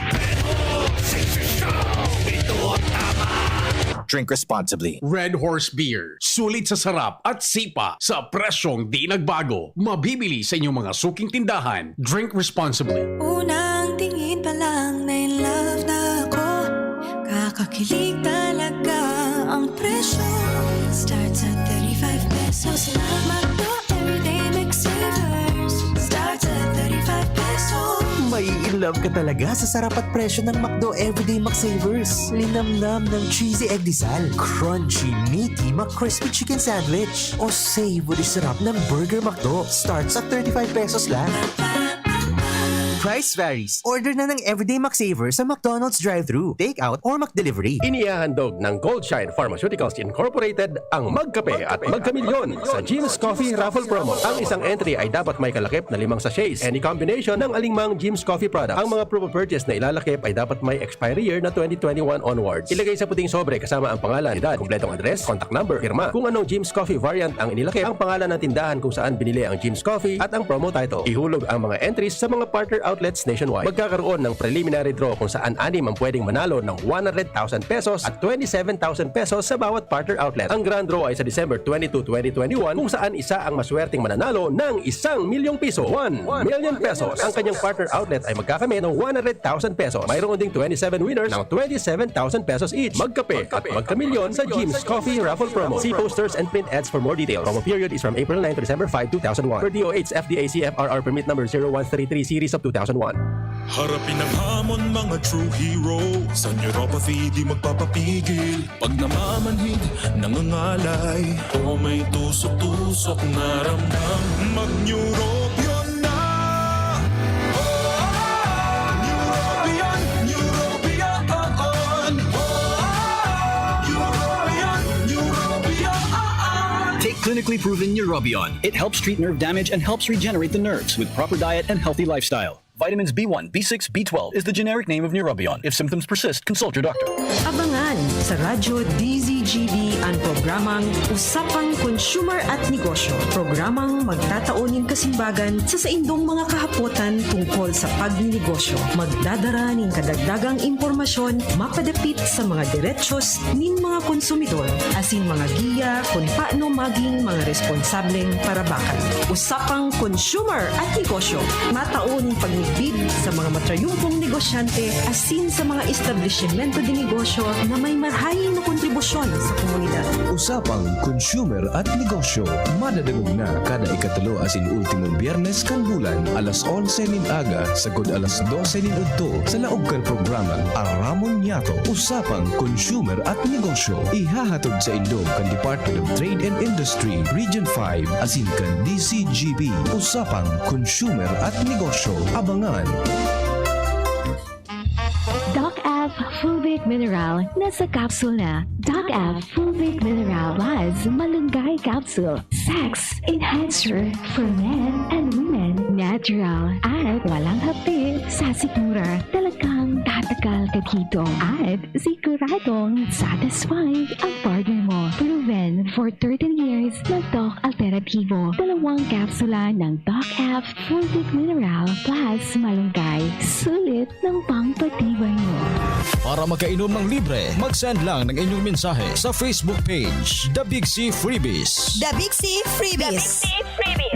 Ito ang tama. Drink responsibly. Red Horse Beer. Sulit sa sarap at sipa sa presyong di nagbago. Mabibili sa inyong mga suking tindahan. Drink responsibly. Unang tingin pa lang na in love na ako. Kakakilig talaga ang presyo. Starts at 35 pesos lang. Magdo everyday McSavers. Starts at 35 pesos. May in love ka talaga sa sarap at presyo ng McDo Everyday McSavers. Linamnam ng cheesy egg disal, crunchy, meaty McCrispy chicken sandwich, o savory sarap ng Burger McDo. Starts at 35 pesos lang. Price varies. Order na ng Everyday McSavers sa McDonald's drive-thru, take-out, or McDelivery. Inihahandog ng Goldshine Pharmaceuticals Incorporated ang Magkape at Magkamilyon sa Jim's Coffee Raffle Promo. Ang isang entry ay dapat may kalakip na 5 sachets. Any combination ng alingmang Jim's Coffee products. Ang mga proof of purchase na ilalakip ay dapat may expiry year na 2021 onwards. Ilagay sa puting sobre kasama ang pangalan, edad, kumpletong address, contact number, firma. Kung anong Jim's Coffee variant ang inilakip, ang pangalan ng tindahan kung saan binili ang Jim's Coffee at ang promo title. Ihulog ang mga entries sa mga partner outlets nationwide. Magkakaroon ng preliminary draw kung saan 6 ang pwedeng manalo ng 100,000 pesos at 27,000 pesos sa bawat partner outlet. Ang grand draw ay sa December 22, 2021 kung saan isa ang maswerteng mananalo ng 1,000,000 piso. 1 million pesos. Ang kanyang partner outlet ay magkakamit ng 100,000 pesos. Mayroon ding 27 winners ng 27,000 pesos each. Magkape at magkamilyon sa Jim's Coffee Raffle Promo. See posters and print ads for more details. Promo period is from April 9 to December 5, 2001. Per DOH FDA CFRR permit number 0133 series of 2001. Harapin ang hamon mga true hero. Sa neuropathy di magpapapigil. Pag namamanhid, nangangalay, o may tusok-tusok na ramdam, mag-Neurobion na. Neurobion, Neurobion. Neurobion. Take clinically proven Neurobion. It helps treat nerve damage and helps regenerate the nerves with proper diet and healthy lifestyle. Vitamins B1, B6, B12 is the generic name of Neurobion. If symptoms persist, consult your doctor. Abangan sa Radyo DZGB ang programang Usapang Consumer at Negosyo. Programang magtataonin kasimbagan sa saindong mga kahapotan tungkol sa pagninegosyo. Magdadara ng kadagdagang impormasyon mapadapit sa mga diretsyon nin mga konsumidor asin mga giya kung paano maging mga responsableng parabakan. Usapang Consumer at Negosyo. Mataoning pagnigbid sa mga matrayumpong negosyante asin sa mga establishmento de negosyo na may marhayin na kontribusyon sa komunidad. Usapang Consumer at Negosyo. Madadagog na kada ikatulo asin ultimong biyernes kan bulan alas 11 nin aga sagod alas 12 nin udto sa laog kan programang Aramon Yato. Usapang Consumer at Negosyo. Ihahatod sa indog kan Department of Trade and Industry Region 5 asin kan DCGB. Usapang Consumer at Negosyo. Abangan. Doc F Fulvic Mineral nasa capsule na. Doc F Fulvic Mineral Plus Malunggay Capsule. Sex Enhancer for men and women. Natural at walang hapit sa sikmura. Talagang tatagal ka dito at siguradong satisfied ang partner mo. Proven for 13 years na Doc Alternativo. 2 kapsula ng Doc F Fulvic Mineral Plus Malunggay. Sulit ng pangpatibay mo. Para makainom ng libre, mag-send lang ng inyong mensahe sa Facebook page, The Big C Freebies. The Big C Freebies.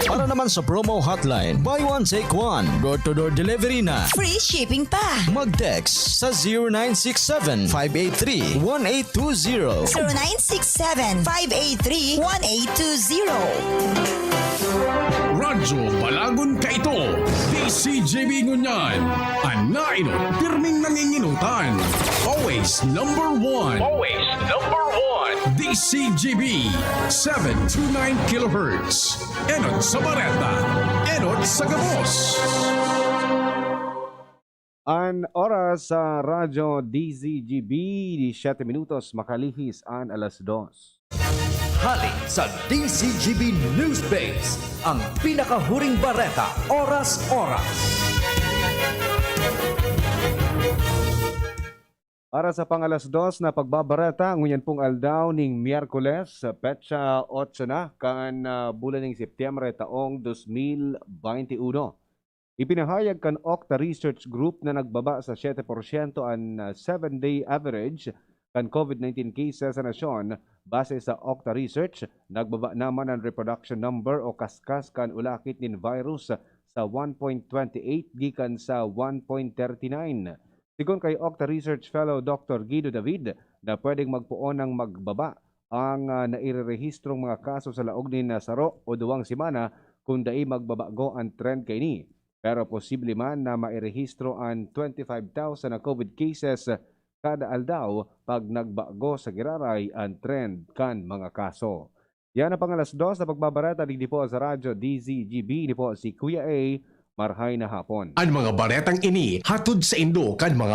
Para naman sa promo hotline, buy one take one, door-to-door delivery na. Free shipping pa. Mag-text sa 0967-583-1820. 0967-583-1820. Radyo Balagon ka ito. DCJB Ngunyan. Anainot, pirming nanginginutan. Always number one. Always number one. DCJB 729 kHz. Enot sa Bareta. Enot sa Gabos. An oras sa Radyo DZGB, 7 minutos makalihis an alas 2. Hali sa DCGB News Base, ang pinakahuring bareta, oras-oras. Para sa pangalas 2 na pagbabareta, ngunyan pong aldaw ning Miyerkules, petsa 8 na, kan bulan ng Setyembre taong 2021. Ipinahayag kan Octa Research Group na nagbaba sa 7% ang 7-day average kan COVID-19 cases sa nasyon. Base sa Octa Research, nagbaba naman ang reproduction number o kaskas kan ulakit nin virus sa 1.28 gikan sa 1.39. Sigon kay Octa Research Fellow Dr. Guido David na pwedeng magpuon ng magbaba ang nairerehistrong mga kaso sa laog ni Nasaro o 2 semana kung dai magbabago ang trend kay ni. Pero posible man na mairehistro ang 25,000 na COVID cases kada aldaw pag nagbago sa giraray ang trend kan mga kaso. Yan ang pangalas 2 na pagbabareta di po sa Radyo DZGB. Di po si Kuya A. Marhay na hapon. Ang mga baretang ini hatod sa indo kan mga